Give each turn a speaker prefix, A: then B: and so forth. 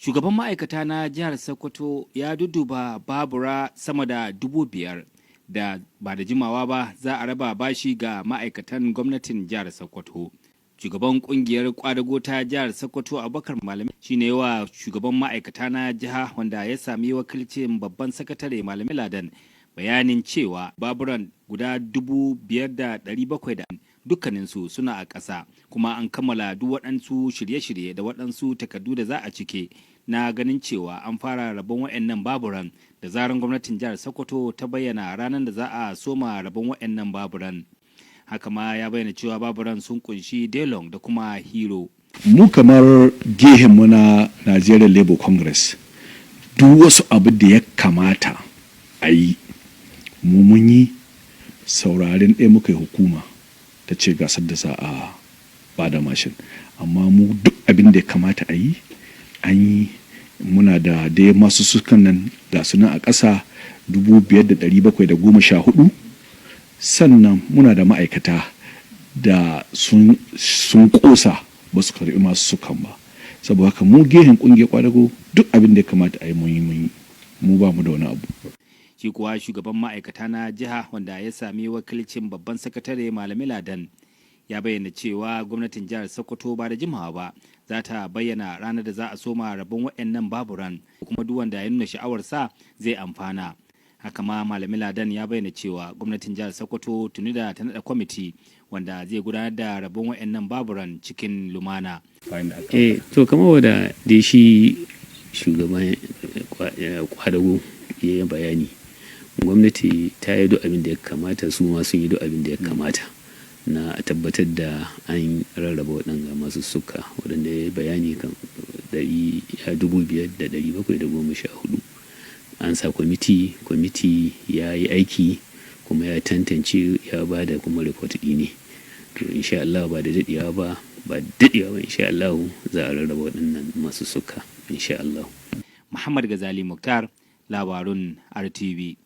A: Shugaban ma'aikata na jihar Sokoto ya duduba babura sama da 5,000 da ba da jimawa ba za a raba bashi ga ma'aikatan gwamnatin jihar Sokoto. Shugaban kungiyar kwadago ta jihar Sokoto Abubakar Malami shine wa shugaban ma'aikata na jiha wanda ya sami wakilcin babban sakatare Malami Ladan bayanin cewa baburan guda 5,700 dukkaninsu suna a ƙasa kuma an kammala duk waɗansu shirye-shirye da waɗansu takardu da za a cike na ganin cewa an fara rabon waɗannan baburan da zaran gwamnatin jihar Sokoto ta bayyana ranar da za a soma rabon waɗannan baburan. Haka ma ya bayyana cewa baburan sun kunshi Delong da kuma Hero.
B: Mu kamar gehenmu na Nigeria Labour Congress duk wasu abu da ya kamata a yi mu mun yi sauraren ɗaya muka yi hukuma ta ce gasar da za a bada mashin amma mu duk abin da ya kamata a yi an yi. Muna da dai masu sukan nan ga sunan a ƙasa 5,714 sannan muna da ma'aikata da sun ƙosa ba su karɓi masu sukan ba saboda haka mu gehen ƙungiyar kwadago duk abin da ya kamata a yi mun yi mu ba mu da wani abu.
A: Shi kuwa shugaban ma'aikata na jiha wanda ya sami wakilcin babban sakatare Malami Ladan ya bayyana cewa gwamnatin jihar Sokoto ba da jimawa ba za ta bayyana ranar da za a soma rabon waɗannan baburan kuma duk wanda ya nuna sha'awarsa zai amfana. Haka ma Malami Ladan ya bayyana cewa gwamnatin jihar Sokoto tuni da ta naɗa kwamiti wanda zai gudanar da rabon waɗannan baburan cikin lumana.
C: To kamar wanda da shi shugaban kwadago ya yi bayani, gwamnati ta yi duk abin da ya kamata, su ma sun yi duk abin da ya kamata na tabbatar da an rarraba waɗanda masu suka waɗanda ya bayani kan 5,714 an sa kwamiti ya yi aiki kuma ya tantance ya ba da kuma report ne. To insha Allah ba daɗewa ba insha Allah za a rarraba waɗannan masu suka insha Allah.
A: Muhammad Gazali Muktar, labarun RTV.